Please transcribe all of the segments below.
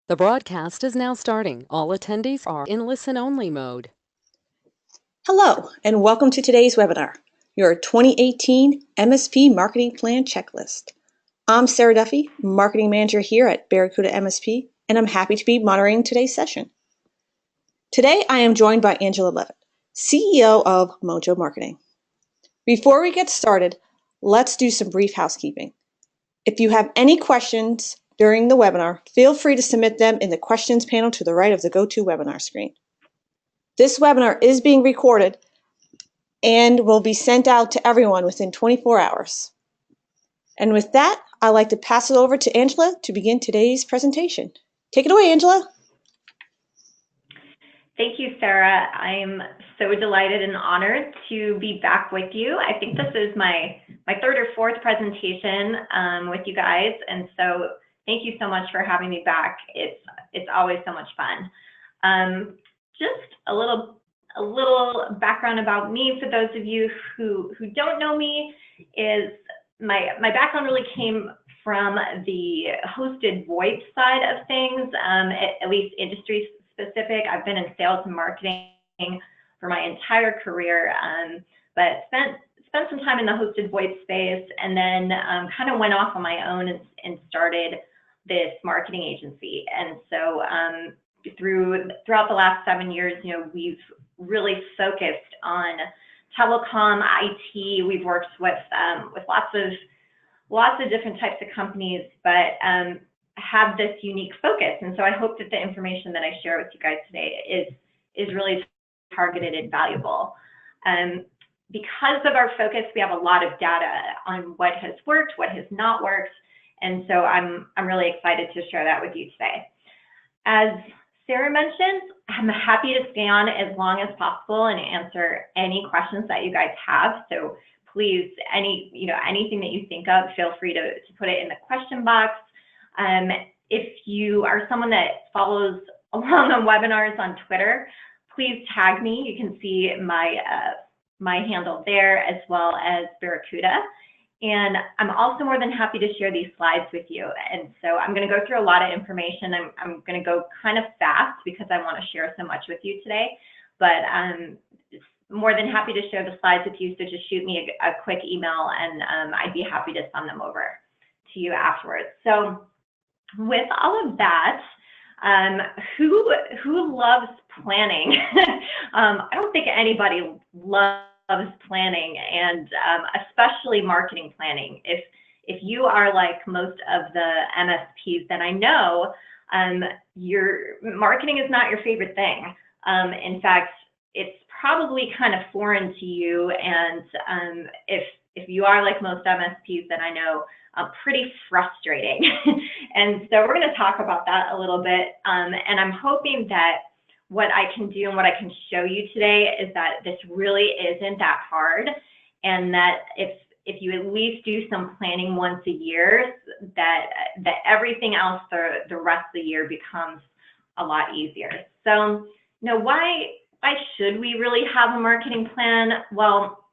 The broadcast is now starting. All attendees are in listen-only mode. Hello, and welcome to today's webinar, your 2018 MSP Marketing Plan Checklist. I'm Sarah Duffy, Marketing Manager here at Barracuda MSP, and I'm happy to be moderating today's session. Today, I am joined by Angela Levitt, CEO of Mojo Marketing. Before we get started, let's do some brief housekeeping. If you have any questions during the webinar, feel free to submit them in the questions panel to the right of the GoToWebinar screen. This webinar is being recorded and will be sent out to everyone within 24 hours. And with that, I'd like to pass it over to Angela to begin today's presentation. Take it away, Angela. Thank you, Sarah. I'm so delighted and honored to be back with you. I think this is my third or fourth presentation with you guys, and so thank you so much for having me back. It's always so much fun. Just a little background about me for those of you who don't know me is my background really came from the hosted VoIP side of things, at least industry specific. I've been in sales and marketing for my entire career, but spent some time in the hosted VoIP space, and then kind of went off on my own and started this marketing agency. And so throughout the last 7 years, we've really focused on telecom, IT. We've worked with lots of different types of companies, but have this unique focus. And so I hope that the information that I share with you guys today is really targeted and valuable. Because of our focus, we have a lot of data on what has worked, what has not worked, and so I'm really excited to share that with you today. As Sarah mentioned, I'm happy to stay on as long as possible and answer any questions that you guys have. So please, anything that you think of, feel free to put it in the question box. If you are someone that follows along on webinars on Twitter, please tag me. You can see my handle there, as well as Barracuda. And I'm also more than happy to share these slides with you. And so I'm going to go through a lot of information. I'm going to go kind of fast because I want to share so much with you today. But I'm more than happy to share the slides with you. So just shoot me a quick email, and I'd be happy to send them over to you afterwards. So with all of that, who loves planning? I don't think anybody loves planning, and especially marketing planning. If you are like most of the MSPs that I know, your marketing is not your favorite thing. In fact, it's probably kind of foreign to you, and if you are like most MSPs that I know, pretty frustrating. And so we're going to talk about that a little bit, and I'm hoping that what I can do and what I can show you today is that this really isn't that hard, and that if you at least do some planning once a year, that everything else the rest of the year becomes a lot easier. So, why should we really have a marketing plan? Well,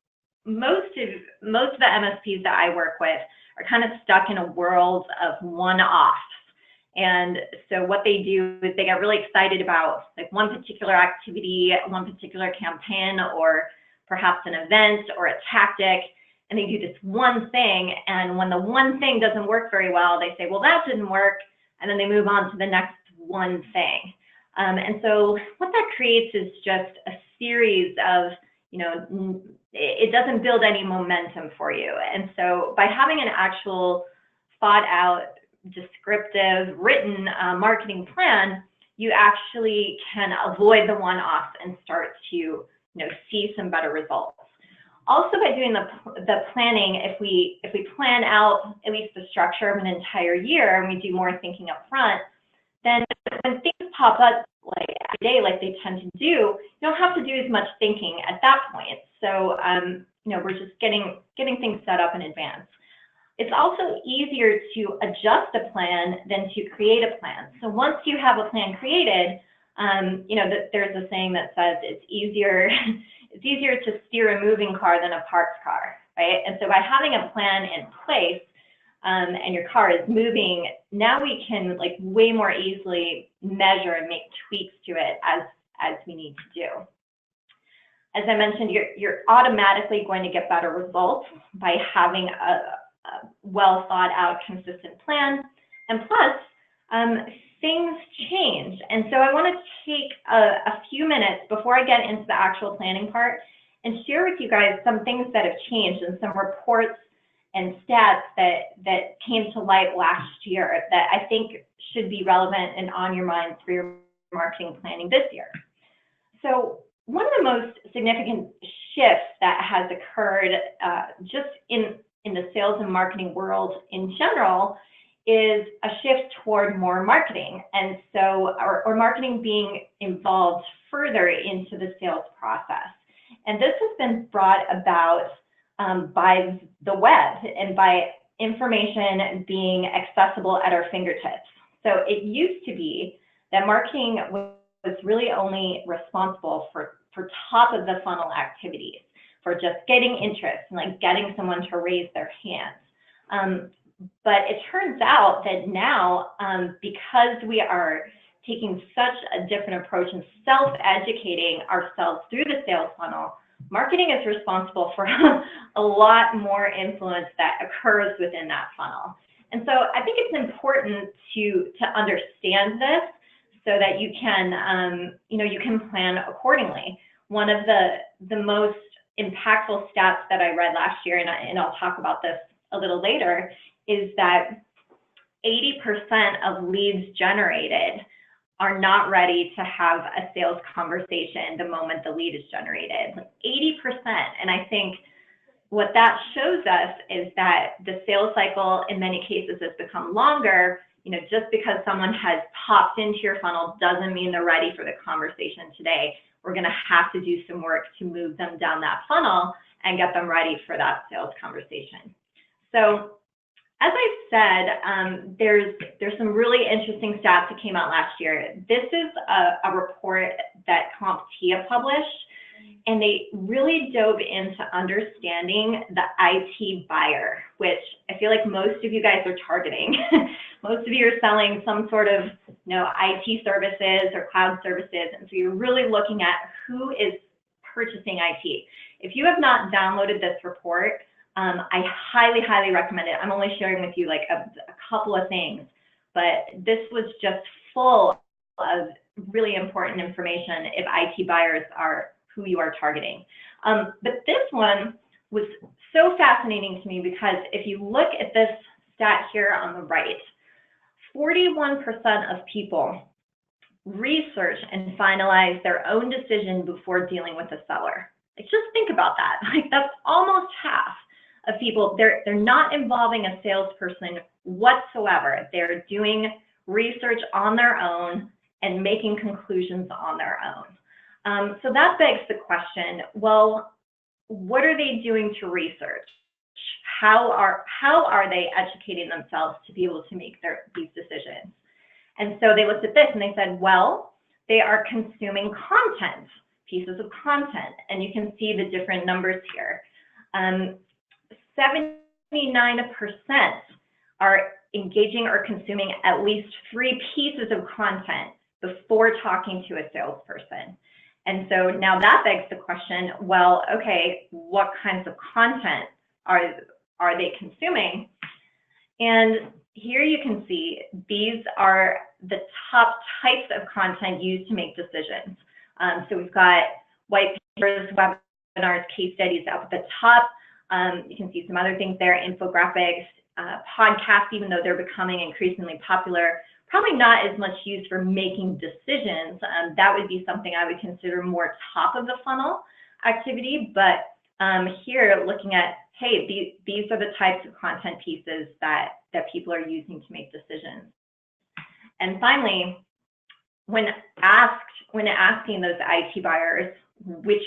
most of the MSPs that I work with are kind of stuck in a world of one-offs. And so what they do is they get really excited about like one particular activity, one particular campaign, or perhaps an event or a tactic, and they do this one thing. And when the one thing doesn't work very well, they say, well, that didn't work. And then they move on to the next one thing. And so what that creates is just a series of, it doesn't build any momentum for you. And so by having an actual thought out, descriptive, written marketing plan, you actually can avoid the one-offs and start to see some better results. Also, by doing the planning, if we plan out at least the structure of an entire year and we do more thinking up front, then when things pop up like every day, like they tend to do, you don't have to do as much thinking at that point. So we're just getting things set up in advance. It's also easier to adjust a plan than to create a plan. So once you have a plan created, there's a saying that says it's easier to steer a moving car than a parked car, right? And so by having a plan in place, and your car is moving, now we can like way more easily measure and make tweaks to it as we need to do. As I mentioned, you're automatically going to get better results by having a well thought out, consistent plan. And plus, things change. And so I want to take a few minutes before I get into the actual planning part and share with you guys some things that have changed and some reports and stats that came to light last year that I think should be relevant and on your minds for your marketing planning this year. So one of the most significant shifts that has occurred just in the sales and marketing world in general is a shift toward more marketing. And so, or marketing being involved further into the sales process. And this has been brought about by the web and by information being accessible at our fingertips. So it used to be that marketing was really only responsible for top of the funnel activities, for just getting interest and like getting someone to raise their hands. But it turns out that now, because we are taking such a different approach and self-educating ourselves through the sales funnel, marketing is responsible for a lot more influence that occurs within that funnel. And so I think it's important to understand this so that you can, you can plan accordingly. One of the most impactful stats that I read last year, and I'll talk about this a little later, is that 80% of leads generated are not ready to have a sales conversation the moment the lead is generated, like 80%. And I think what that shows us is that the sales cycle in many cases has become longer. Just because someone has popped into your funnel doesn't mean they're ready for the conversation today. We're going to have to do some work to move them down that funnel and get them ready for that sales conversation. So as I said, there's some really interesting stats that came out last year. This is a report that CompTIA published, and they really dove into understanding the IT buyer, which I feel like most of you guys are targeting. Most of you are selling some sort of IT services or cloud services, and so you're really looking at who is purchasing IT. If you have not downloaded this report, I highly, highly recommend it. I'm only sharing with you like a couple of things, but this was just full of really important information if IT buyers are who you are targeting. But this one was so fascinating to me because if you look at this stat here on the right, 41% of people research and finalize their own decision before dealing with a seller. Like, just think about that. Like, that's almost half of people. They're not involving a salesperson whatsoever. They're doing research on their own and making conclusions on their own. So that begs the question, well, what are they doing to research? How are they educating themselves to be able to make these decisions? And so they looked at this and they said, well, they are consuming content, pieces of content, and you can see the different numbers here. 79% are engaging or consuming at least 3 pieces of content before talking to a salesperson. And so now that begs the question, well, okay, what kinds of content are they consuming? And here you can see these are the top types of content used to make decisions. So we've got white papers, webinars, case studies up at the top. You can see some other things there, infographics, podcasts, even though they're becoming increasingly popular, probably not as much used for making decisions. That would be something I would consider more top of the funnel activity. But here looking at, hey, these are the types of content pieces that people are using to make decisions. And finally, when asking those IT buyers which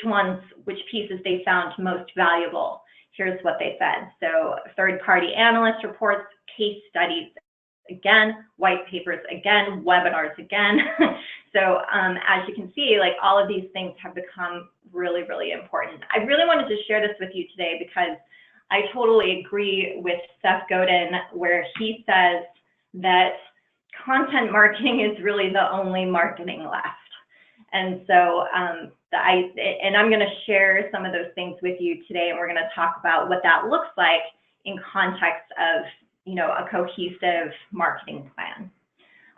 pieces they found most valuable, here's what they said. So third-party analyst reports, case studies, again, white papers, again, webinars, again. So as you can see, like, all of these things have become really, really important. I really wanted to share this with you today because I totally agree with Seth Godin, where he says that content marketing is really the only marketing left. And so I'm going to share some of those things with you today, and we're going to talk about what that looks like in context of, a cohesive marketing plan.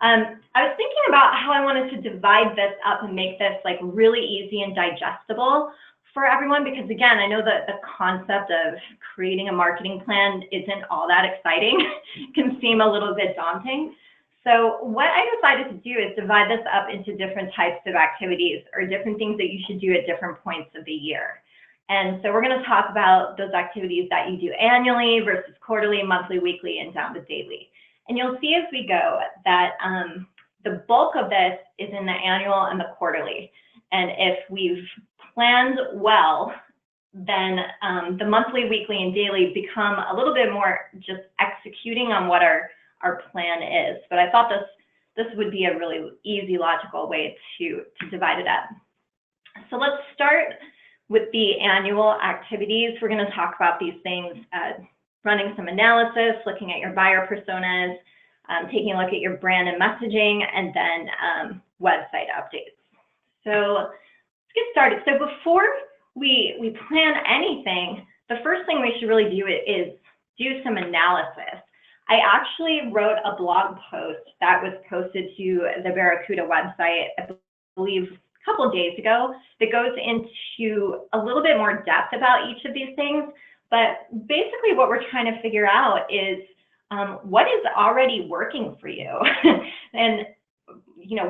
I was thinking about how I wanted to divide this up and make this like really easy and digestible for everyone, because again, I know that the concept of creating a marketing plan isn't all that exciting. It can seem a little bit daunting. So what I decided to do is divide this up into different types of activities or different things that you should do at different points of the year. And so we're going to talk about those activities that you do annually versus quarterly, monthly, weekly, and down to daily. And you'll see as we go that the bulk of this is in the annual and the quarterly. And if we've planned well, then the monthly, weekly, and daily become a little bit more just executing on what our plan is. But I thought this would be a really easy, logical way to divide it up. So let's start with the annual activities. We're going to talk about these things, running some analysis, looking at your buyer personas, taking a look at your brand and messaging, and then website updates. So let's get started. So before we plan anything, the first thing we should really do is do some analysis. I actually wrote a blog post that was posted to the Barracuda website, I believe a couple of days ago, that goes into a little bit more depth about each of these things. But basically what we're trying to figure out is what is already working for you and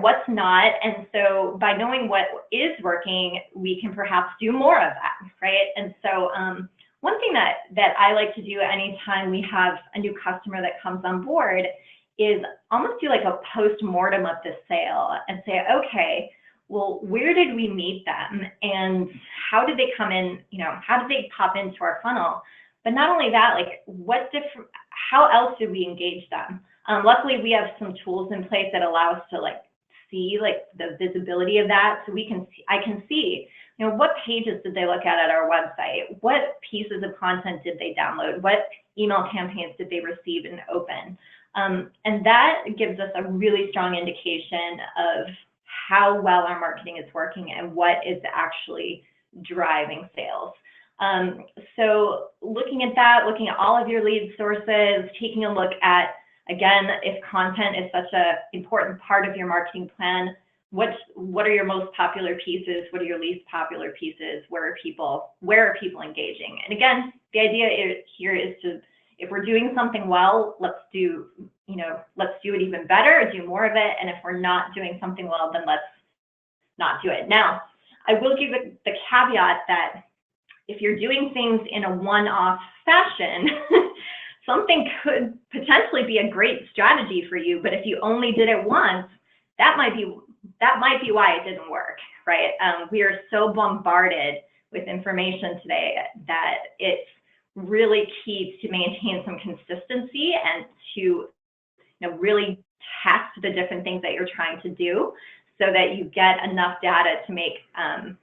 what's not. And so by knowing what is working, we can perhaps do more of that, right? And so one thing that I like to do anytime we have a new customer that comes on board is almost do like a post-mortem of the sale and say, okay, well, where did we meet them and how did they come in, how did they pop into our funnel? But not only that, like how else did we engage them? Luckily, we have some tools in place that allow us to see the visibility of that. So I can see, what pages did they look at our website? What pieces of content did they download? What email campaigns did they receive and open? And that gives us a really strong indication of how well our marketing is working and what is actually driving sales. So looking at that, looking at all of your lead sources, taking a look at, again, if content is such an important part of your marketing plan, what are your most popular pieces? What are your least popular pieces? Where are people engaging? And again, the idea here is to, if we're doing something well, let's do it even better, do more of it. And if we're not doing something well, then let's not do it. Now, I will give the caveat that if you're doing things in a one-off fashion, something could potentially be a great strategy for you, but if you only did it once, that might be why it didn't work, right? We are so bombarded with information today that it's really key to maintain some consistency and to really test the different things that you're trying to do so that you get enough data to make some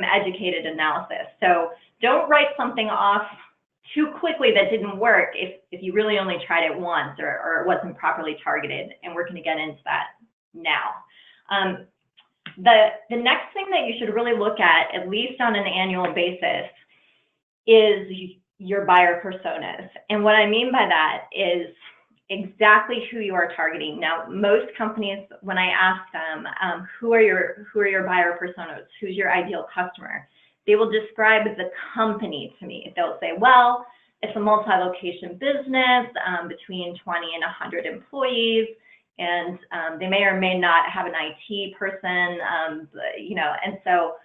educated analysis. So don't write something off too quickly that didn't work if you really only tried it once or it wasn't properly targeted, and we're going to get into that now. The next thing that you should really look at least on an annual basis, is your buyer personas. And what I mean by that is exactly who you are targeting. Now, most companies, when I ask them, who are your buyer personas, who's your ideal customer, they will describe the company to me. They'll say, well, it's a multi-location business, between 20 and 100 employees, and they may or may not have an IT person, and so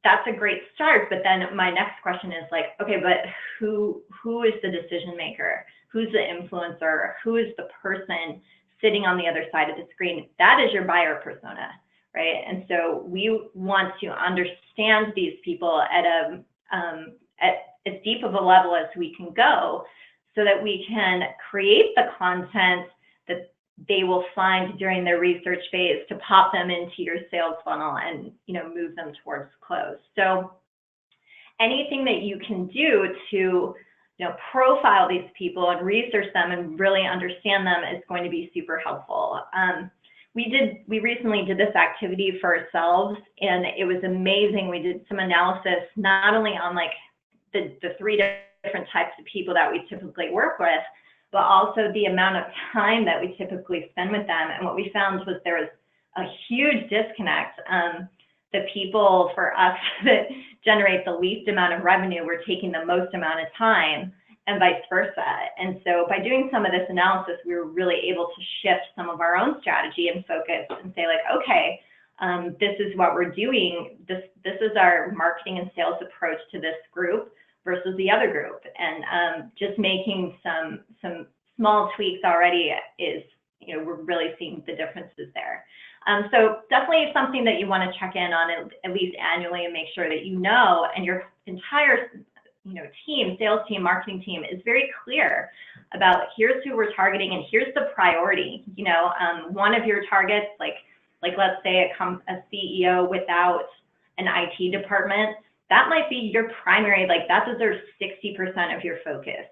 that's a great start. But then my next question is like, okay, but who is the decision maker? Who's the influencer? Who is the person sitting on the other side of the screen? That is your buyer persona, right? And so we want to understand these people at as deep of a level as we can go, so that we can create the content that they will find during their research phase to pop them into your sales funnel and move them towards close. So anything that you can do to profile these people and research them and really understand them is going to be super helpful. We recently did this activity for ourselves, and it was amazing. We did some analysis not only on like the 3 different types of people that we typically work with, but also the amount of time that we typically spend with them. And what we found was there was a huge disconnect. The people for us that generate the least amount of revenue were taking the most amount of time, and vice versa. And so by doing some of this analysis, we were really able to shift some of our own strategy and focus and say like, okay, this is what we're doing. This is our marketing and sales approach to this group versus the other group. And just making some small tweaks already is, we're really seeing the differences there. So definitely something that you want to check in on at least annually and make sure that and your entire team, sales team, marketing team is very clear about here's who we're targeting and here's the priority. One of your targets, like let's say a CEO without an IT department, that might be your primary, like that deserves 60% of your focus.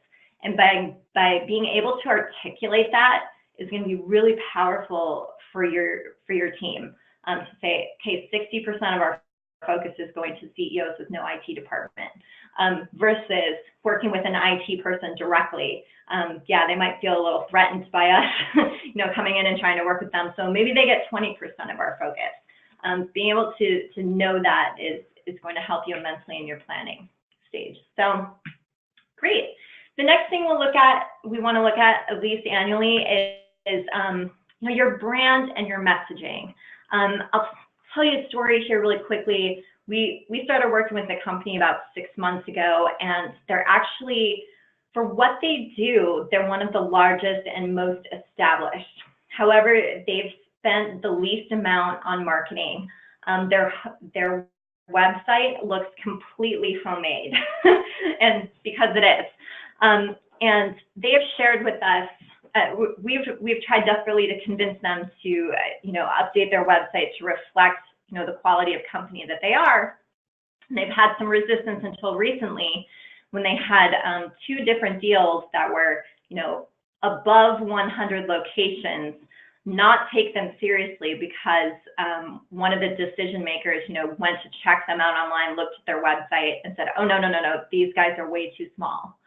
And by being able to articulate that is going to be really powerful for your team. To say, okay, 60% of our focus is going to CEOs with no IT department, versus working with an IT person directly. Yeah, they might feel a little threatened by us, coming in and trying to work with them. So maybe they get 20% of our focus. Being able to know that is going to help you immensely in your planning stage. So great. The next thing we want to look at least annually is your brand and your messaging. I'll tell you a story here really quickly. We started working with the company about 6 months ago, and they're actually, for what they do, they're one of the largest and most established. However, they've spent the least amount on marketing. Their website looks completely homemade, and because it is. And they have shared with us, we've tried desperately to convince them to, update their website to reflect, the quality of company that they are. And they've had some resistance until recently when they had 2 different deals that were, above 100 locations, not take them seriously because one of the decision makers, went to check them out online, looked at their website and said, oh, no, these guys are way too small.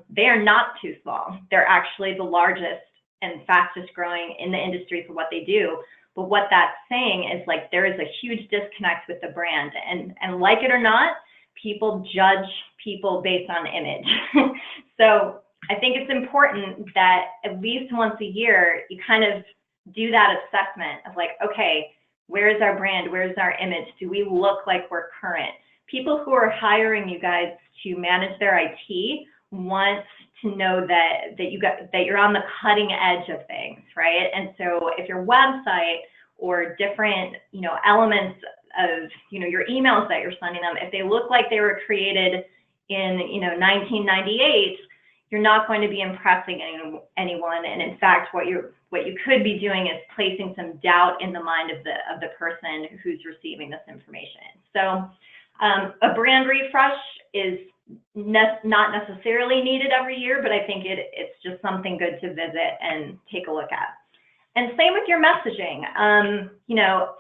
They are not too small. They're actually the largest and fastest growing in the industry for what they do. But what that's saying is like there is a huge disconnect with the brand. And like it or not, people judge people based on image. So I think it's important that at least once a year, you kind of do that assessment of like, okay, where's our brand? Where's our image? Do we look like we're current? People who are hiring you guys to manage their IT want to know that you're on the cutting edge of things, right? And so if your website or different, elements of, your emails that you're sending them, if they look like they were created in, 1998, you're not going to be impressing anyone. And in fact, what you could be doing is placing some doubt in the mind of the person who's receiving this information. So a brand refresh is not necessarily needed every year, but I think it's just something good to visit and take a look at. And same with your messaging.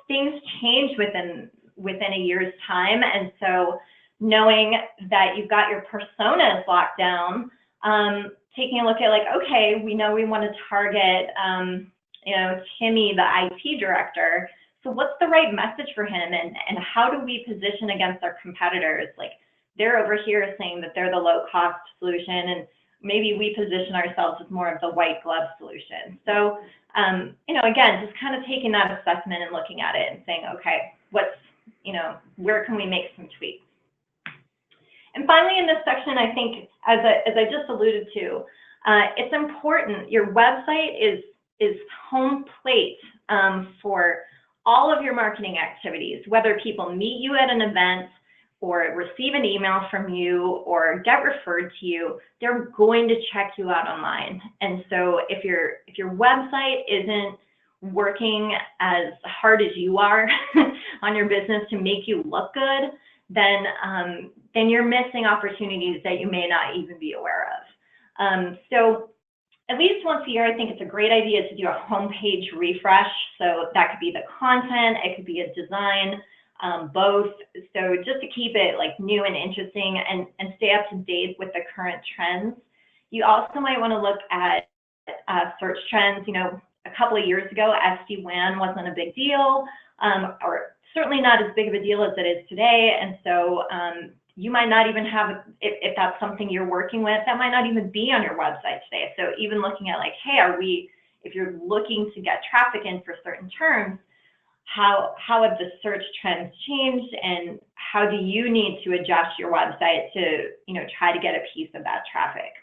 Things change within a year's time, and so knowing that you've got your personas locked down, taking a look at like, okay, we know we want to target, Timmy, the IT director. So what's the right message for him, and how do we position against our competitors? Like, they're over here saying that they're the low-cost solution, and maybe we position ourselves as more of the white glove solution. So, again, just kind of taking that assessment and looking at it and saying, okay, where can we make some tweaks? And finally, in this section, I think, as I just alluded to, it's important. Your website is home plate for all of your marketing activities, whether people meet you at an event or receive an email from you or get referred to you, they're going to check you out online. And so if your website isn't working as hard as you are on your business to make you look good, then you're missing opportunities that you may not even be aware of. So at least once a year, I think it's a great idea to do a homepage refresh. So that could be the content, it could be a design, both. So just to keep it like new and interesting and stay up to date with the current trends. You also might want to look at search trends. You know, a couple of years ago, SD-WAN wasn't a big deal, or certainly not as big of a deal as it is today. And so you might not even have, if that's something you're working with, that might not even be on your website today. So even looking at like, hey, if you're looking to get traffic in for certain terms, how have the search trends changed, and how do you need to adjust your website to, you know, try to get a piece of that traffic?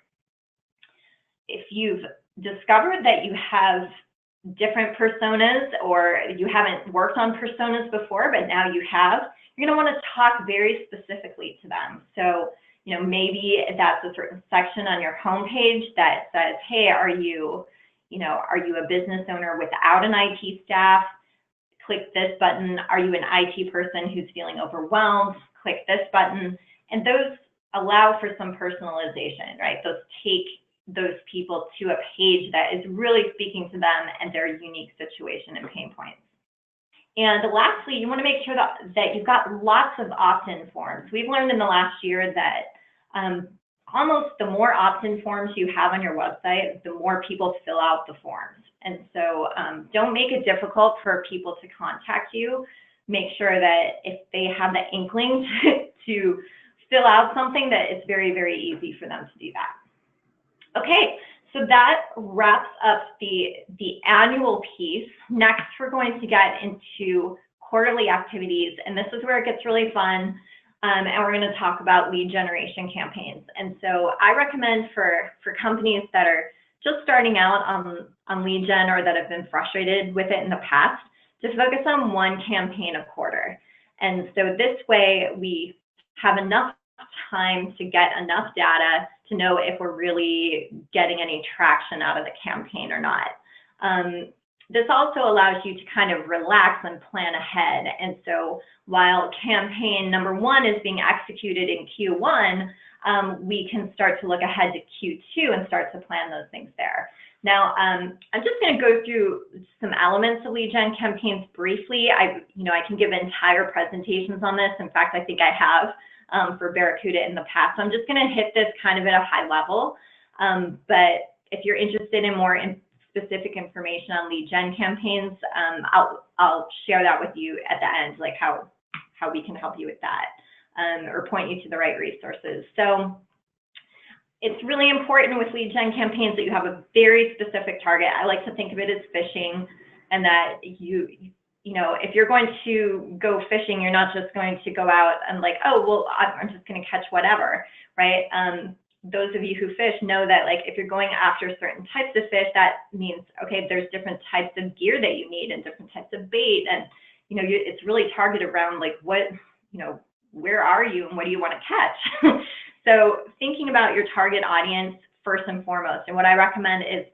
If you've discovered that you have different personas, or you haven't worked on personas before, but now you have, you're going to want to talk very specifically to them. So, you know, maybe that's a certain section on your homepage that says, hey, are you a business owner without an IT staff? Click this button. Are you an IT person who's feeling overwhelmed? Click this button. And those allow for some personalization, right? Those take those people to a page that is really speaking to them and their unique situation and pain points. And lastly, you want to make sure that you've got lots of opt-in forms. We've learned in the last year that almost the more opt-in forms you have on your website, the more people fill out the forms. And so don't make it difficult for people to contact you. Make sure that if they have the inkling to fill out something, that it's very, very easy for them to do that. Okay, so that wraps up the annual piece. Next, we're going to get into quarterly activities, and this is where it gets really fun. And we're going to talk about lead generation campaigns. And so I recommend for companies that are just starting out on lead gen, or that have been frustrated with it in the past, to focus on one campaign a quarter. And so this way we have enough time to get enough data to know if we're really getting any traction out of the campaign or not. This also allows you to kind of relax and plan ahead. And so while campaign number 1 is being executed in Q1, we can start to look ahead to Q2 and start to plan those things there. Now, I'm just going to go through some elements of lead gen campaigns briefly. I can give entire presentations on this. In fact, I think I have for Barracuda in the past. So I'm just going to hit this kind of at a high level. But if you're interested in more specific information on lead gen campaigns, I'll share that with you at the end, like how we can help you with that, or point you to the right resources. So it's really important with lead gen campaigns that you have a very specific target. I like to think of it as fishing, and that you know, if you're going to go fishing, you're not just going to go out and like, oh, well, I'm just going to catch whatever, right? Those of you who fish know that, like, if you're going after certain types of fish, that means, okay, there's different types of gear that you need and different types of bait. And, you know, it's really targeted around like what, you know, where are you and what do you want to catch? So thinking about your target audience first and foremost. And what I recommend is,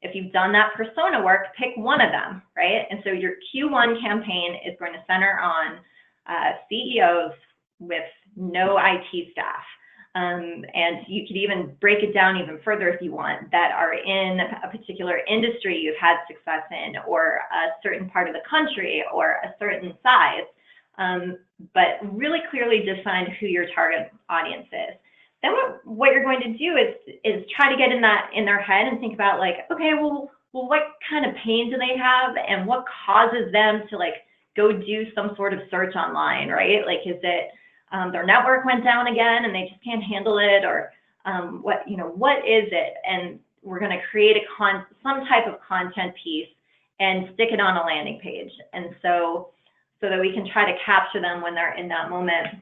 if you've done that persona work, pick one of them, right? And so your Q1 campaign is going to center on CEOs with no IT staff. And you could even break it down even further if you want, that are in a particular industry you've had success in, or a certain part of the country, or a certain size, but really clearly define who your target audience is. Then what you're going to do is try to get in their head and think about, like, okay, well, what kind of pain do they have, and what causes them to like go do some sort of search online, right? Like, is it their network went down again and they just can't handle it, or what is it? And we're going to create some type of content piece and stick it on a landing page, and so that we can try to capture them when they're in that moment.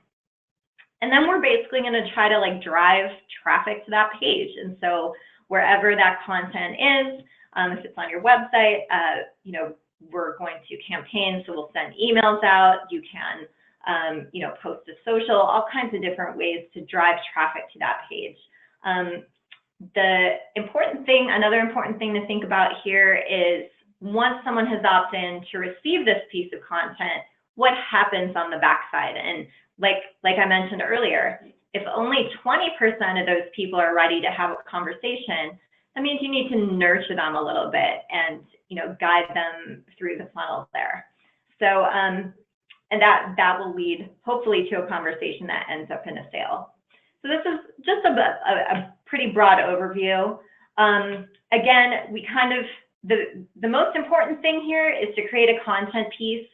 And then we're basically going to try to like drive traffic to that page. And so wherever that content is, if it's on your website, you know, we're going to campaign. So we'll send emails out. You can, you know, post to social, all kinds of different ways to drive traffic to that page. Another important thing to think about here is, once someone has opted in to receive this piece of content, what happens on the backside. And like I mentioned earlier, if only 20% of those people are ready to have a conversation, that means you need to nurture them a little bit and, guide them through the funnel there. So, and that will lead hopefully to a conversation that ends up in a sale. So this is just a pretty broad overview. Again, we the most important thing here is to create a content piece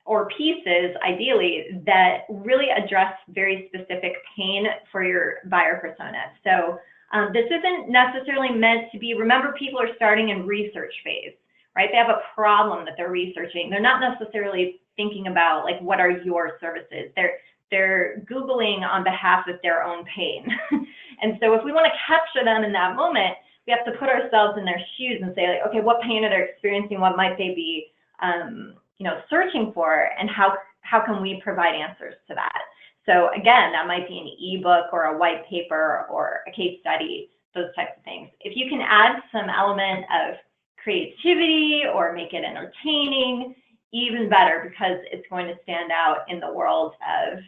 or pieces, ideally, that really address very specific pain for your buyer persona. So this isn't necessarily meant to be, remember, people are starting in research phase, right? They have a problem that they're researching. They're not necessarily thinking about, like, what are your services? They're Googling on behalf of their own pain. And so if we want to capture them in that moment, we have to put ourselves in their shoes and say, like, okay, what pain are they experiencing? What might they be, searching for? And how can we provide answers to that? So again, that might be an ebook or a white paper or a case study, those types of things. If you can add some element of creativity or make it entertaining, even better, because it's going to stand out in the world of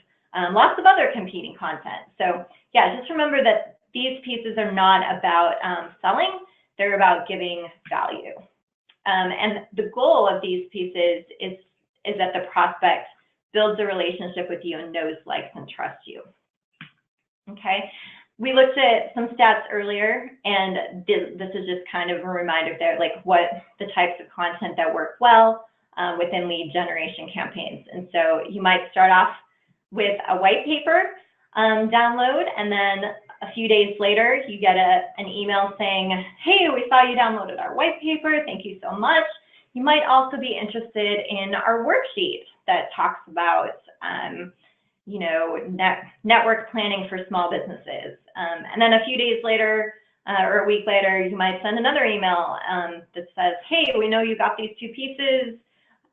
lots of other competing content. So yeah, just remember that these pieces are not about selling, they're about giving value. And the goal of these pieces is that the prospect builds a relationship with you and knows, likes, and trusts you. Okay, we looked at some stats earlier, and this is just kind of a reminder there, like what the types of content that work well within lead generation campaigns. And so you might start off with a white paper download, and then a few days later, you get an email saying, hey, we saw you downloaded our white paper. Thank you so much. You might also be interested in our worksheet that talks about, network planning for small businesses. And then a few days later, or a week later, you might send another email that says, hey, we know you got these two pieces.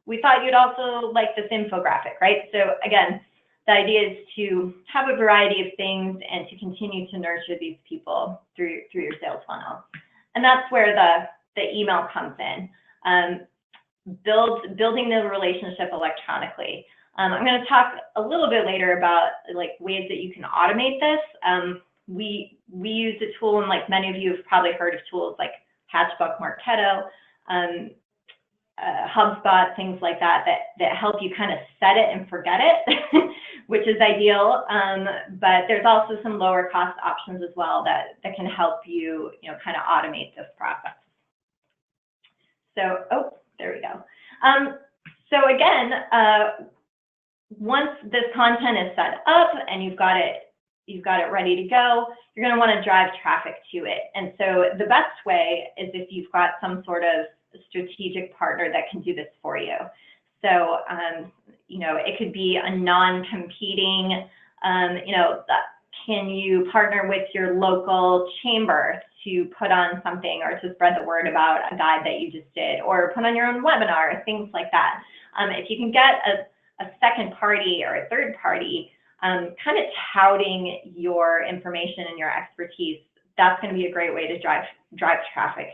We thought you'd also like this infographic, right? So again, the idea is to have a variety of things and to continue to nurture these people through your sales funnel. And that's where the email comes in. Building the relationship electronically. I'm going to talk a little bit later about like ways that you can automate this. We use a tool, and like many of you have probably heard of tools like Hatchbook, Marketo, HubSpot, things like that help you kind of set it and forget it, which is ideal. But there's also some lower cost options as well that can help you, kind of automate this process. So, there we go. So again, once this content is set up and you've got it ready to go, you're going to want to drive traffic to it. And so the best way is if you've got some sort of strategic partner that can do this for you. So, it could be a non-competing, can you partner with your local chamber to put on something or to spread the word about a guide that you just did, or put on your own webinar, things like that. If you can get a second party or a third party kind of touting your information and your expertise, that's going to be a great way to drive traffic.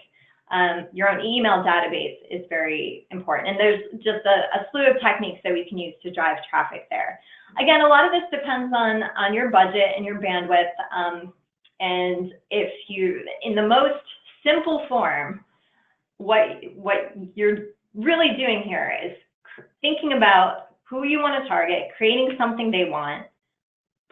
Your own email database is very important, and there's just a slew of techniques that we can use to drive traffic there. Again, a lot of this depends on your budget and your bandwidth, and if you, in the most simple form, what you're really doing here is thinking about who you want to target, creating something they want,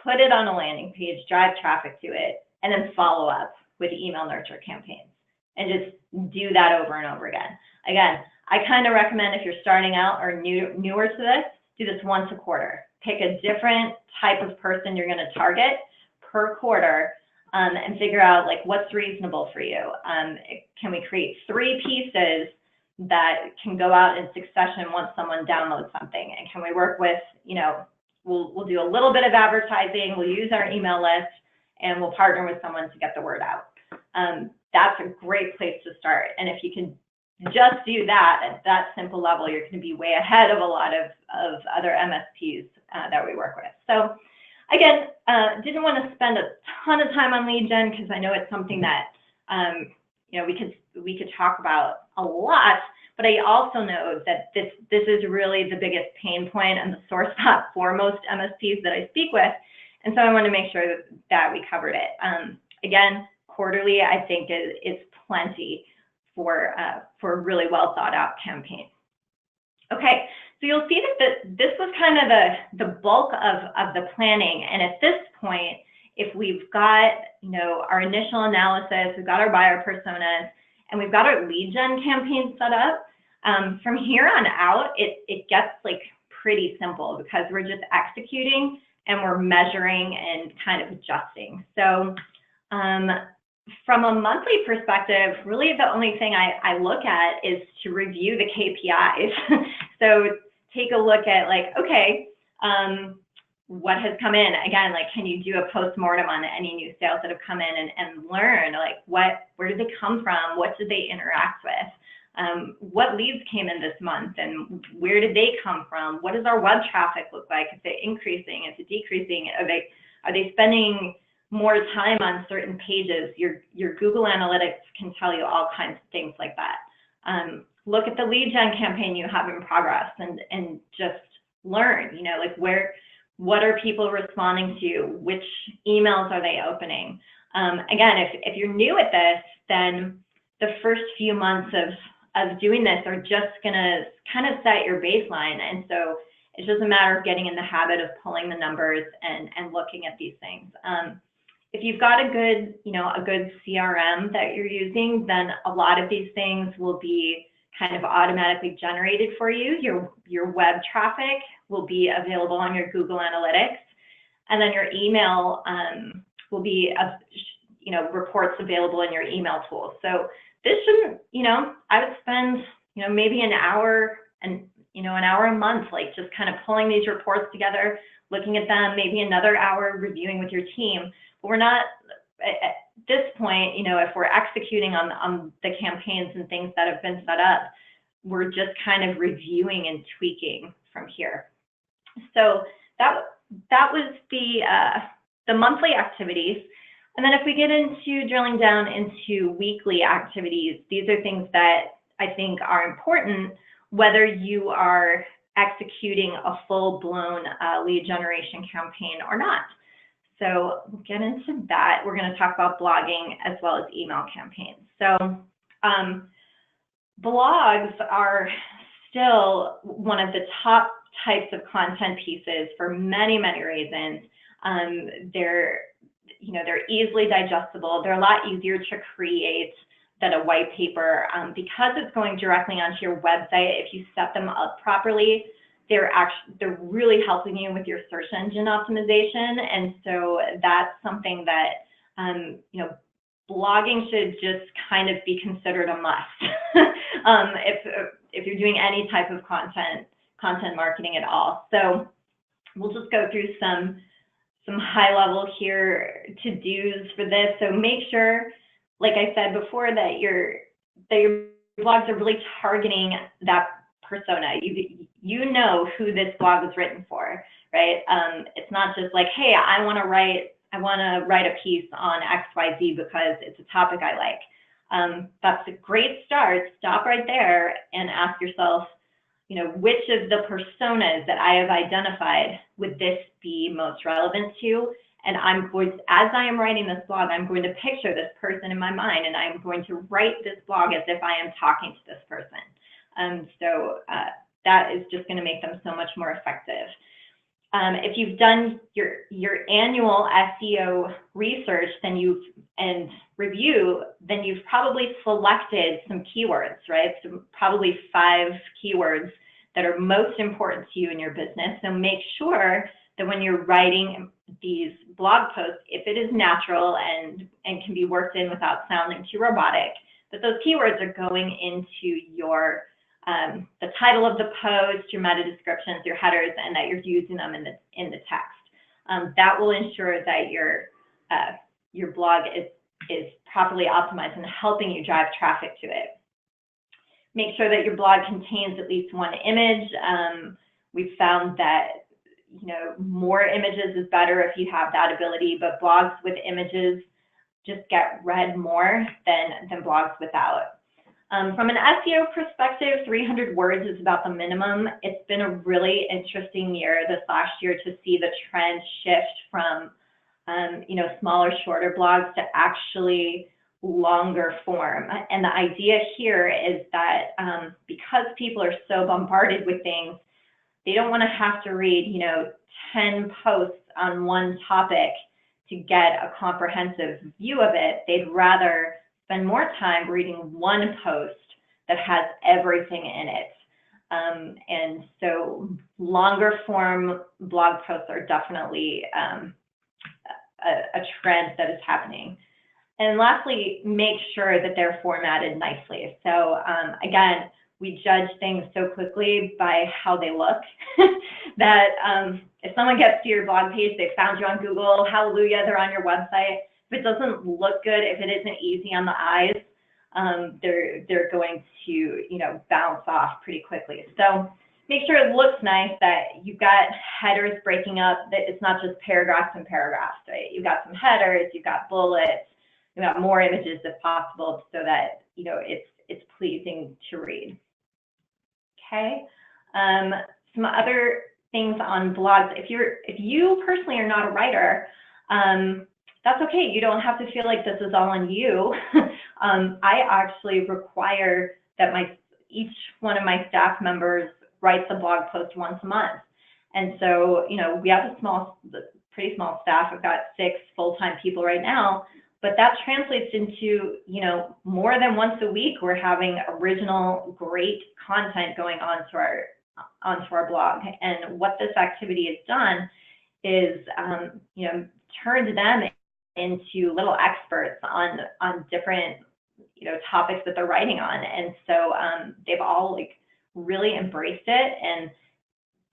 put it on a landing page, drive traffic to it, and then follow up with email nurture campaigns. And just do that over and over again. Again, I kind of recommend if you're starting out or newer to this, do this once a quarter. Pick a different type of person you're going to target per quarter, and figure out like what's reasonable for you. Can we create 3 pieces that can go out in succession once someone downloads something? And can we work with, we'll do a little bit of advertising, we'll use our email list, and we'll partner with someone to get the word out. That's a great place to start. And if you can just do that at that simple level, you're going to be way ahead of a lot of other MSPs that we work with. So again, didn't want to spend a ton of time on lead gen, because I know it's something that we could talk about a lot. but I also know that this is really the biggest pain point and the sore spot for most MSPs that I speak with. And so I want to make sure that we covered it. Again, quarterly, I think is plenty for a really well thought out campaign. Okay, so you'll see that this was kind of the bulk of the planning. And at this point, if we've got, our initial analysis, we've got our buyer personas, and we've got our lead gen campaign set up, from here on out, it gets like pretty simple because we're just executing and we're measuring and kind of adjusting. So from a monthly perspective, really the only thing I look at is to review the KPIs. So take a look at like, okay, what has come in? Again, like, can you do a post-mortem on any new sales that have come in and learn like where did they come from? What did they interact with? What leads came in this month and where did they come from? What does our web traffic look like? Is it increasing? Is it decreasing? Are they spending more time on certain pages? Your Google Analytics can tell you all kinds of things like that. Look at the lead gen campaign you have in progress and just learn, like what are people responding to? Which emails are they opening? Again, if you're new at this, then the first few months of doing this are just gonna kind of set your baseline. And so it's just a matter of getting in the habit of pulling the numbers and looking at these things. If you've got a good, a good CRM that you're using, then a lot of these things will be kind of automatically generated for you. Your web traffic will be available on your Google Analytics, and then your email will be, reports available in your email tools. So this shouldn't, I would spend, maybe an hour an hour a month, like just kind of pulling these reports together, looking at them, maybe another hour reviewing with your team. But we're not, at this point, if we're executing on the campaigns and things that have been set up, we're just kind of reviewing and tweaking from here. So that was the monthly activities. And then if we get into drilling down into weekly activities, these are things that I think are important, whether you are executing a full-blown lead generation campaign or not. So we'll get into that. We're going to talk about blogging as well as email campaigns. So blogs are still one of the top types of content pieces for many, many reasons. They're easily digestible. They're a lot easier to create than a white paper because it's going directly onto your website. If you set them up properly, they're really helping you with your search engine optimization. And so that's something that blogging should just kind of be considered a must if you're doing any type of content marketing at all. So we'll just go through some high level here to-dos for this. So make sure, like I said before, that your blogs are really targeting that persona. You know who this blog was written for, right? It's not just like, hey, I want to write a piece on XYZ because it's a topic I like. That's a great start. Stop right there and ask yourself, which of the personas that I have identified would this be most relevant to? And as I am writing this blog, I'm going to picture this person in my mind, and I'm going to write this blog as if I am talking to this person. So that is just going to make them so much more effective. If you've done your annual SEO research and review, then you've probably selected some keywords, right? So probably 5 keywords that are most important to you in your business. So make sure that when you're writing these blog posts, if it is natural and can be worked in without sounding too robotic, that those keywords are going into your the title of the post, your meta descriptions, your headers, and that you're using them in the text. That will ensure that your blog is properly optimized and helping you drive traffic to it. Make sure that your blog contains at least 1 image. We've found that more images is better if you have that ability, but blogs with images just get read more than blogs without. From an SEO perspective, 300 words is about the minimum. It's been a really interesting year this last year to see the trend shift from smaller, shorter blogs to actually longer form. And the idea here is that because people are so bombarded with things, they don't want to have to read 10 posts on one topic to get a comprehensive view of it. They'd rather spend more time reading one post that has everything in it. And so longer form blog posts are definitely a trend that is happening. And lastly, make sure that they're formatted nicely. So again, we judge things so quickly by how they look that if someone gets to your blog page, they found you on Google, hallelujah, they're on your website. If it doesn't look good, if it isn't easy on the eyes, they're going to bounce off pretty quickly. So make sure it looks nice, that you've got headers breaking up, that it's not just paragraphs and paragraphs, right? You've got some headers, you've got bullets, you've got more images if possible, so that it's pleasing to read. Okay. Some other things on blogs. If you personally are not a writer, that's okay. You don't have to feel like this is all on you. I actually require that each one of my staff members writes a blog post once a month. And so, we have a pretty small staff. I've got 6 full-time people right now, but that translates into, more than once a week, we're having original, great content going onto our blog. And what this activity has done is, turned them into little experts on different, topics that they're writing on. And so they've all really embraced it, and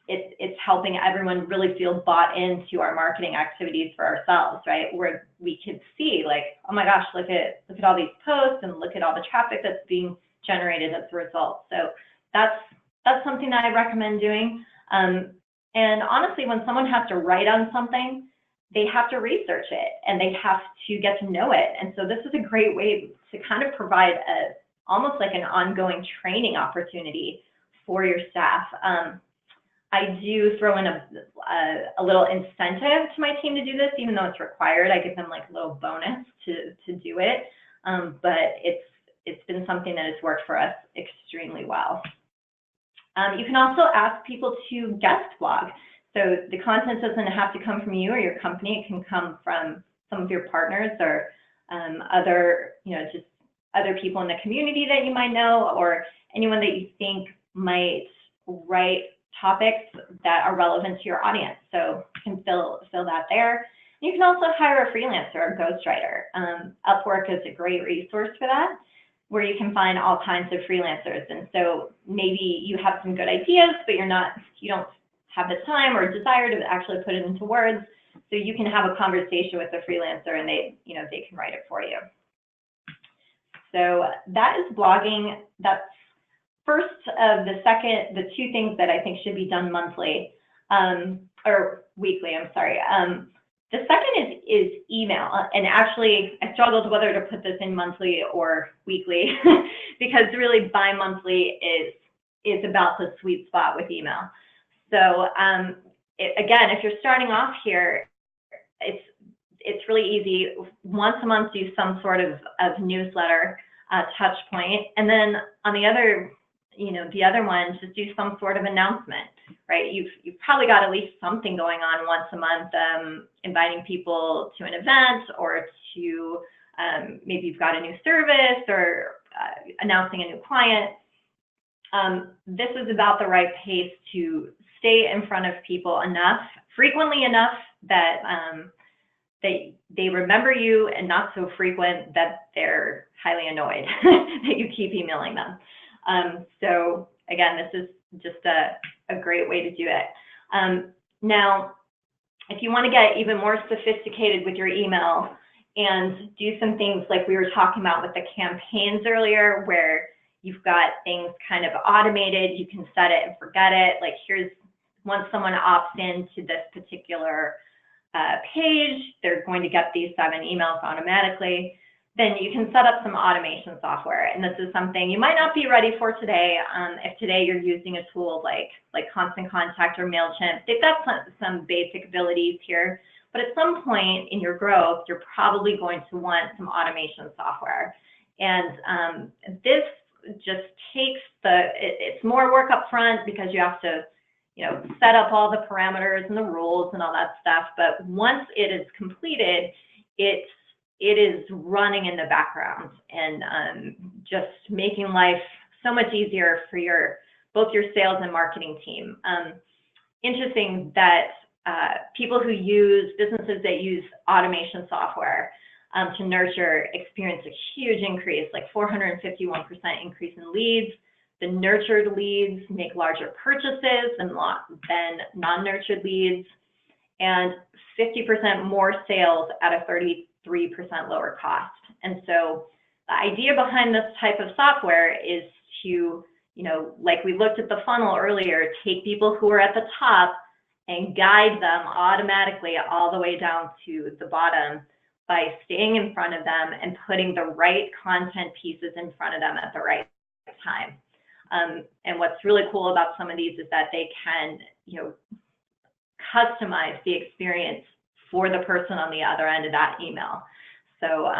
it's helping everyone really feel bought into our marketing activities for ourselves, right? Where we could see oh my gosh, look at all these posts and look at all the traffic that's being generated as a result. So that's something that I recommend doing. And honestly, when someone has to write on something, they have to research it and they have to get to know it. And so this is a great way to kind of provide almost like an ongoing training opportunity for your staff. I do throw in a little incentive to my team to do this, even though it's required. I give them a little bonus to do it, but it's been something that has worked for us extremely well. You can also ask people to guest blog. So the content doesn't have to come from you or your company. It can come from some of your partners or just other people in the community that you might know, or anyone that you think might write topics that are relevant to your audience. So you can fill that there. You can also hire a freelancer or ghostwriter. Upwork is a great resource for that, where you can find all kinds of freelancers. And so maybe you have some good ideas, but you don't have the time or desire to actually put it into words. So you can have a conversation with the freelancer and they can write it for you. So that is blogging. That's first of the 2 things that I think should be done monthly, or weekly, I'm sorry. The second is email. And actually, I struggled whether to put this in monthly or weekly because really bi-monthly is about the sweet spot with email. So again, if you're starting off here, it's really easy. Once a month, do some sort of newsletter touch point, and then on the other one, just do some sort of announcement, right? You've probably got at least something going on once a month, inviting people to an event, or to maybe you've got a new service, or announcing a new client. This is about the right pace to stay in front of people frequently enough that they remember you, and not so frequent that they're highly annoyed that you keep emailing them. So again, this is just a great way to do it. Now, if you want to get even more sophisticated with your email and do some things like we were talking about with the campaigns earlier, where you've got things kind of automated, you can set it and forget it. Like once someone opts into this particular page, they're going to get these 7 emails automatically. then you can set up some automation software. And this is something you might not be ready for today. If today you're using a tool like Constant Contact or MailChimp, they've got some basic abilities here. But at some point in your growth, you're probably going to want some automation software. And this just takes it's more work up front because you have to, set up all the parameters and the rules and all that stuff. But once it is completed, it is running in the background and just making life so much easier for both your sales and marketing team. Interesting that businesses that use automation software to nurture experience a huge increase, like 451% increase in leads. The nurtured leads make larger purchases than non-nurtured leads, and 50% more sales at a 33% lower cost. And so the idea behind this type of software is to, like we looked at the funnel earlier, take people who are at the top and guide them automatically all the way down to the bottom by staying in front of them and putting the right content pieces in front of them at the right time. And what's really cool about some of these is that they can, customize the experience for the person on the other end of that email. So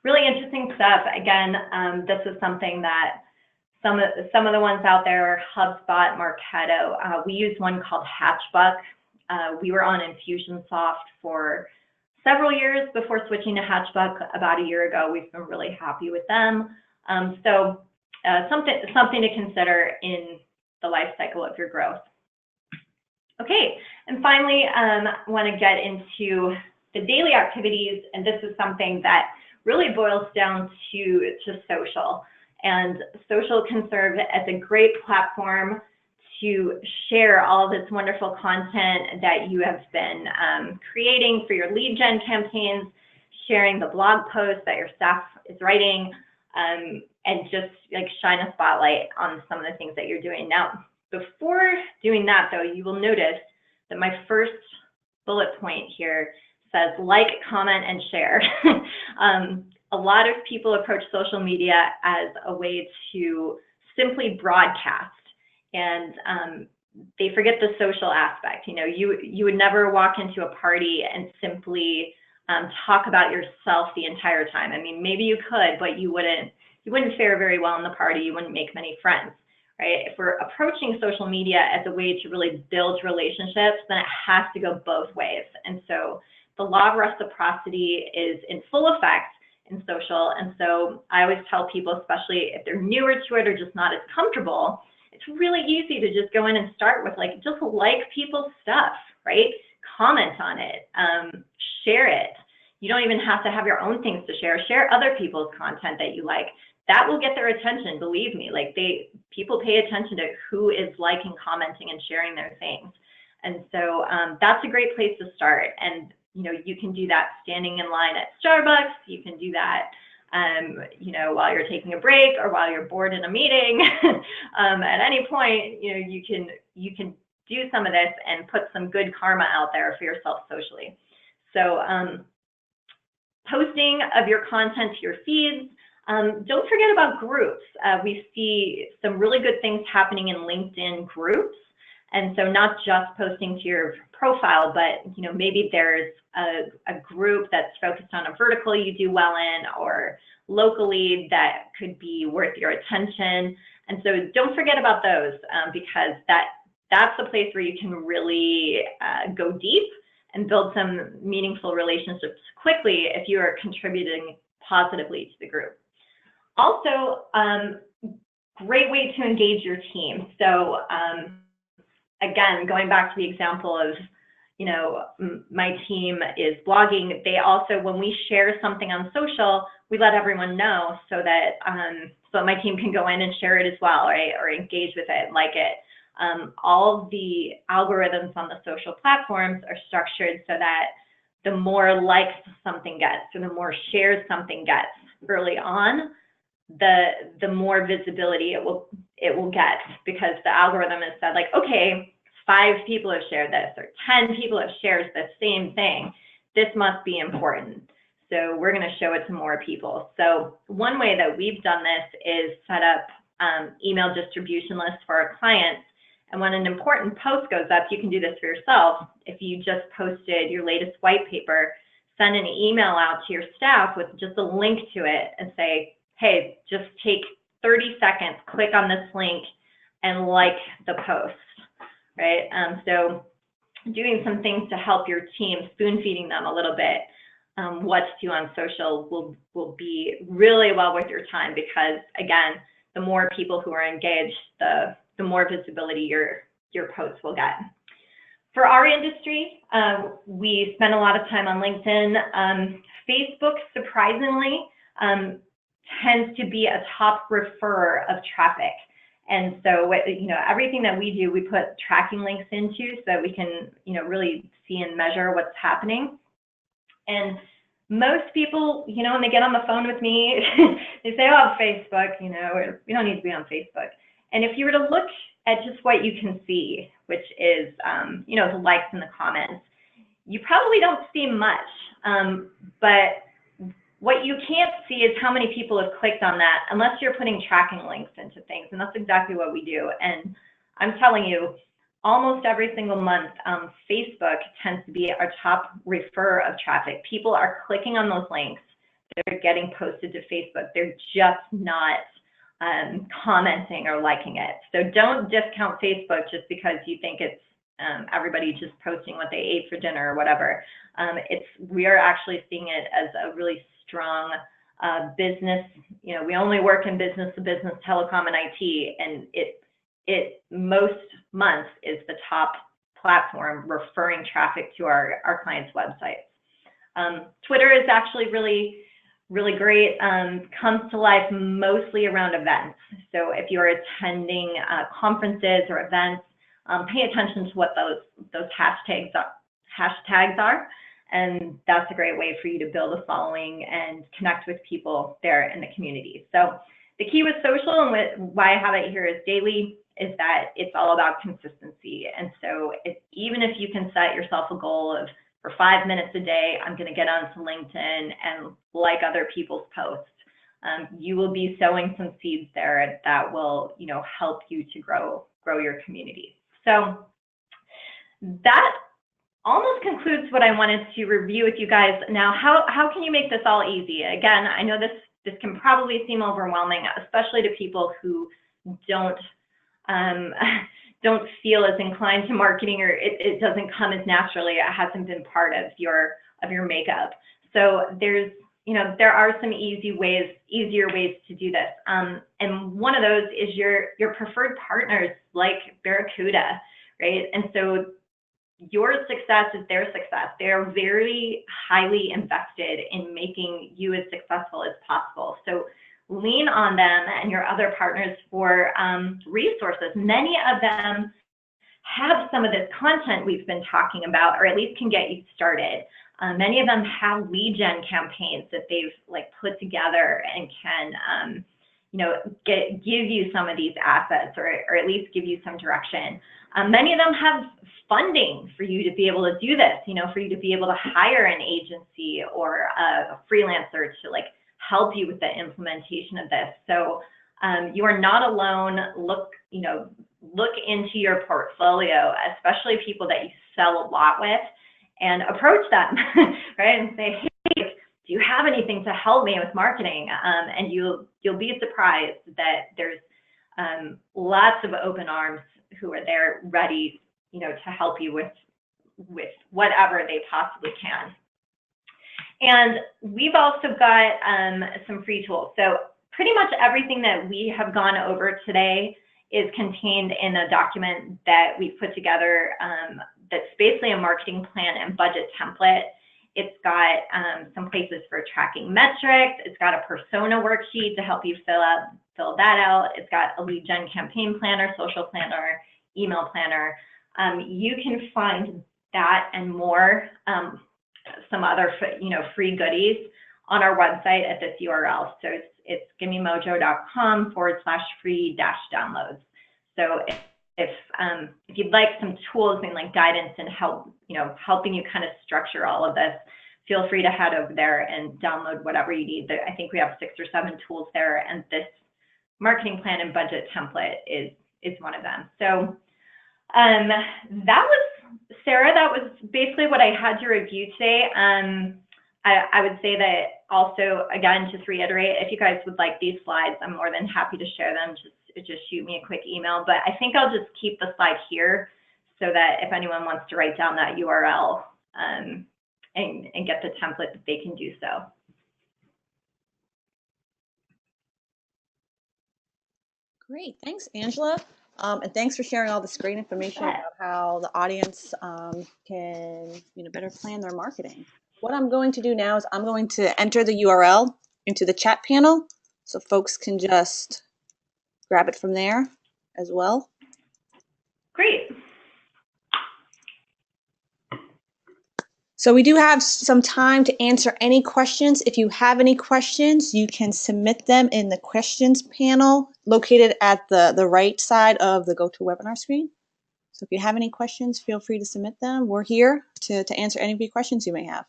really interesting stuff. Again, this is something that some of the ones out there, HubSpot, Marketo, we use one called Hatchbuck. We were on Infusionsoft for several years before switching to Hatchbuck about a year ago. We've been really happy with them. So something to consider in the life cycle of your growth. Okay, and finally, I want to get into the daily activities, and this is something that really boils down to social. And social can serve as a great platform to share all of this wonderful content that you have been creating for your lead gen campaigns, sharing the blog posts that your staff is writing, and just like shine a spotlight on some of the things that you're doing. Now, before doing that though, you will notice that my first bullet point here says like, comment, and share. A lot of people approach social media as a way to simply broadcast, and they forget the social aspect. You would never walk into a party and simply talk about yourself the entire time. I mean, maybe you could, but you wouldn't fare very well in the party. You wouldn't make many friends, right? If we're approaching social media as a way to really build relationships, then it has to go both ways. And so the law of reciprocity is in full effect in social. And so I always tell people, especially if they're newer to it or just not as comfortable, it's really easy to just go in and start with just like people's stuff, right? Comment on it, share it. You don't even have to have your own things to share. Share other people's content that you like. That will get their attention, believe me. People pay attention to who is liking, commenting, and sharing their things. And so that's a great place to start. And you can do that standing in line at Starbucks. You can do that, while you're taking a break or while you're bored in a meeting. At any point, you can do some of this and put some good karma out there for yourself socially. So posting of your content to your feeds. Don't forget about groups. We see some really good things happening in LinkedIn groups. And so not just posting to your profile, but maybe there's a group that's focused on a vertical you do well in, or locally that could be worth your attention. And so don't forget about those, because that's the place where you can really go deep and build some meaningful relationships quickly if you are contributing positively to the group. Also, great way to engage your team. So again, going back to the example of, my team is blogging. They also, when we share something on social, we let everyone know so that my team can go in and share it as well, right? Or engage with it, like it. All the algorithms on the social platforms are structured so that the more likes something gets, or the more shares something gets early on, the more visibility it will get, because the algorithm has said okay, 5 people have shared this, or 10 people have shared the same thing. This must be important. So we're going to show it to more people. So one way that we've done this is set up email distribution lists for our clients. And when an important post goes up, you can do this for yourself. If you just posted your latest white paper, send an email out to your staff with just a link to it and say, hey, just take 30 seconds, click on this link and like the post, right? So doing some things to help your team, spoon feeding them a little bit, what to do on social will be really well worth your time, because again, the more people who are engaged, the more visibility your posts will get. For our industry, we spend a lot of time on LinkedIn. Facebook, surprisingly, tends to be a top referrer of traffic. And so, everything that we do, we put tracking links into so that we can, really see and measure what's happening. And most people, when they get on the phone with me, they say, oh, Facebook, we don't need to be on Facebook. And if you were to look at just what you can see, which is, the likes and the comments, you probably don't see much. But what you can't see is how many people have clicked on that, unless you're putting tracking links into things. And that's exactly what we do. And I'm telling you, almost every single month, Facebook tends to be our top referrer of traffic. People are clicking on those links. They're getting posted to Facebook. They're just not commenting or liking it. So don't discount Facebook just because you think it's everybody just posting what they ate for dinner or whatever. We are actually seeing it as a really strong business. We only work in business to business, telecom, and IT, and it most months is the top platform referring traffic to our clients' websites. Twitter is actually really great. Comes to life mostly around events. So if you're attending conferences or events, pay attention to what those hashtags are, and that's a great way for you to build a following and connect with people there in the community. So the key with social, and why I have it here as daily, is that it's all about consistency. And so even if you can set yourself a goal of, for 5 minutes a day, I'm going to get onto LinkedIn and like other people's posts, you will be sowing some seeds there that will, help you to grow your community. So that almost concludes what I wanted to review with you guys. Now, how can you make this all easy? Again, I know this can probably seem overwhelming, especially to people who don't feel as inclined to marketing, or it doesn't come as naturally. It hasn't been part of your makeup. So there are some easier ways to do this. And one of those is your preferred partners like Barracuda, right? And so your success is their success. They're very highly invested in making you as successful as possible. So lean on them and your other partners for resources. Many of them have some of this content we've been talking about, or at least can get you started. Many of them have lead gen campaigns that they've put together and can give you some of these assets, or at least give you some direction. Many of them have funding for you to be able to do this, for you to be able to hire an agency or a freelancer to help you with the implementation of this. So you are not alone. Look into your portfolio, especially people that you sell a lot with, and approach them, right? And say, hey, do you have anything to help me with marketing? And you'll be surprised that there's lots of open arms who are there ready, to help you with whatever they possibly can. And we've also got some free tools. So pretty much everything that we have gone over today is contained in a document that we've put together that's basically a marketing plan and budget template. It's got some places for tracking metrics. It's got a persona worksheet to help you fill that out. It's got a lead gen campaign planner, social planner, email planner. You can find that and more, some other free goodies on our website at this URL. So it's gimmemojo.com/free-downloads. So if you'd like some tools and guidance and help, helping you kind of structure all of this, feel free to head over there and download whatever you need. I think we have 6 or 7 tools there, and this marketing plan and budget template is one of them. So that was, Sarah, that was basically what I had to review today. I would say that also, again, just reiterate, if you guys would like these slides, I'm more than happy to share them. Just shoot me a quick email. But I think I'll just keep the slide here so that if anyone wants to write down that URL and get the template, that they can do so. Great, thanks, Angela. And thanks for sharing all this great information about how the audience can better plan their marketing. What I'm going to do now is I'm going to enter the URL into the chat panel so folks can just grab it from there as well. Great. So we do have some time to answer any questions. If you have any questions, you can submit them in the questions panel located at the right side of the GoToWebinar screen. So if you have any questions, feel free to submit them. We're here to answer any of your questions you may have.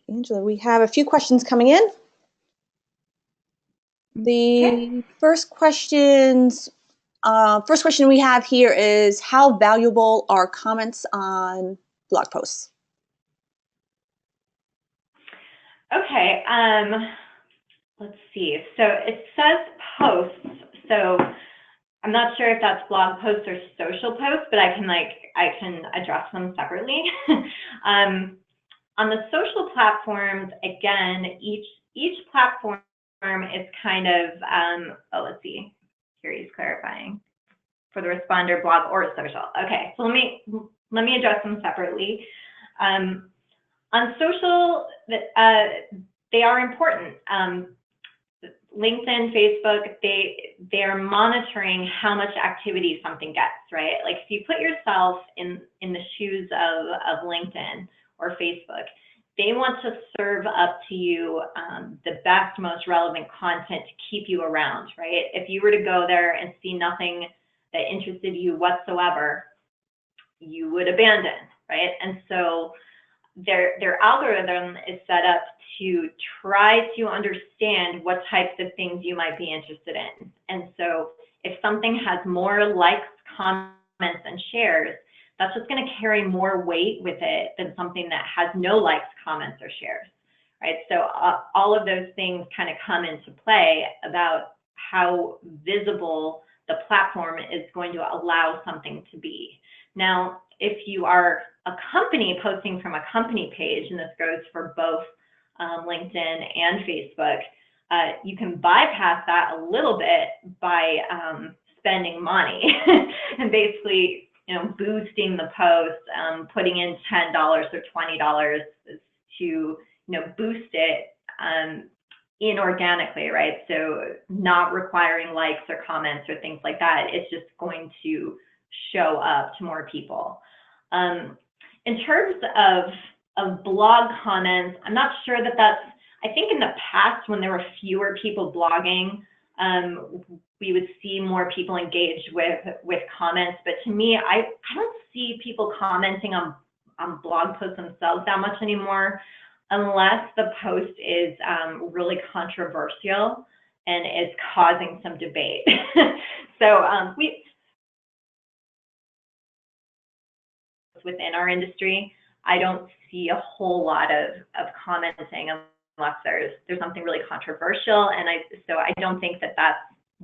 Angela, we have a few questions coming in. The first question we have here is, how valuable are comments on blog posts? Okay, let's see. So it says posts. So I'm not sure if that's blog posts or social posts, but I can address them separately. On the social platforms, again, each platform is kind of, let's see, here he's clarifying, for the responder, blog or social. Okay, so let me address them separately. On social, they are important. LinkedIn, Facebook, they are monitoring how much activity something gets, right? Like if you put yourself in the shoes of LinkedIn or Facebook, they want to serve up to you the best, most relevant content to keep you around, right? If you were to go there and see nothing that interested you whatsoever, you would abandon, right? And so their algorithm is set up to try to understand what types of things you might be interested in. And so if something has more likes, comments, and shares, that's just going to carry more weight with it than something that has no likes, comments, or shares, right? So all of those things kind of come into play about how visible the platform is going to allow something to be. Now, if you are a company posting from a company page, and this goes for both LinkedIn and Facebook, you can bypass that a little bit by spending money and basically, boosting the post, putting in $10 or $20 to, boost it inorganically, right? So not requiring likes or comments or things like that. It's just going to show up to more people. In terms of blog comments, I'm not sure that's, I think in the past when there were fewer people blogging, we would see more people engage with comments, but to me, I don't see people commenting on blog posts themselves that much anymore, unless the post is really controversial and is causing some debate. So within our industry, I don't see a whole lot of commenting unless there's something really controversial, and so I don't think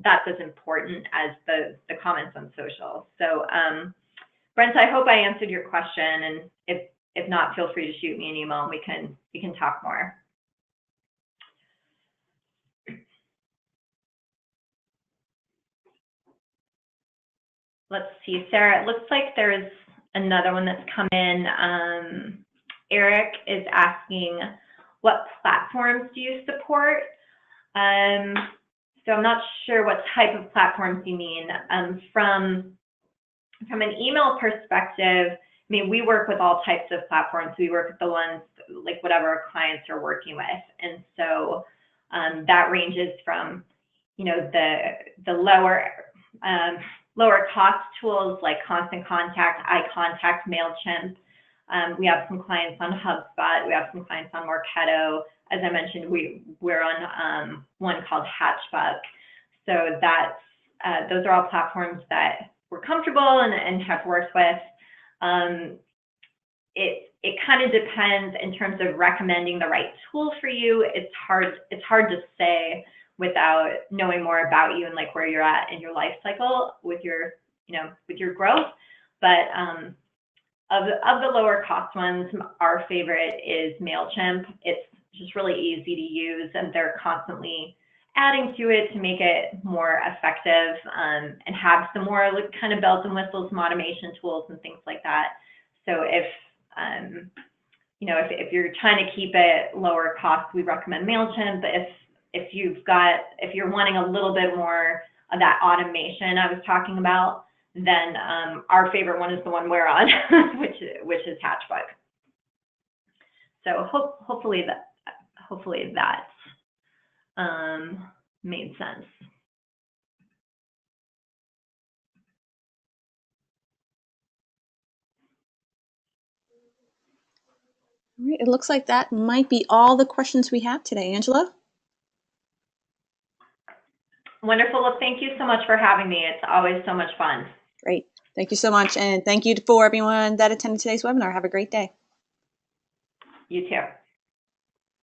that's as important as the comments on social. So Brent, I hope I answered your question, and if not, feel free to shoot me an email and we can talk more. Let's see, Sarah, it looks like there's another one that's come in. Eric is asking, what platforms do you support? So I'm not sure what type of platforms you mean. From an email perspective, I mean, we work with all types of platforms. We work with the ones like whatever our clients are working with, and so that ranges from, you know, the lower cost tools like Constant Contact, iContact, MailChimp. We have some clients on HubSpot. We have some clients on Marketo. As I mentioned, we're on one called Hatchbuck. So that's those are all platforms that we're comfortable and have worked with. It kind of depends in terms of recommending the right tool for you. It's hard to say without knowing more about you and like where you're at in your life cycle with your, you know, with your growth. But of the lower cost ones, our favorite is MailChimp. It's just really easy to use, and they're constantly adding to it to make it more effective, and have some more like kind of bells and whistles, some automation tools and things like that. So if you know, if you're trying to keep it lower cost, we recommend MailChimp. If you're wanting a little bit more of that automation I was talking about, then our favorite one is the one we're on, which is Hatchbuck. So hopefully that made sense. All right, it looks like that might be all the questions we have today. Angela? Wonderful. Well, thank you so much for having me. It's always so much fun. Great. Thank you so much. And thank you for everyone that attended today's webinar. Have a great day. You too.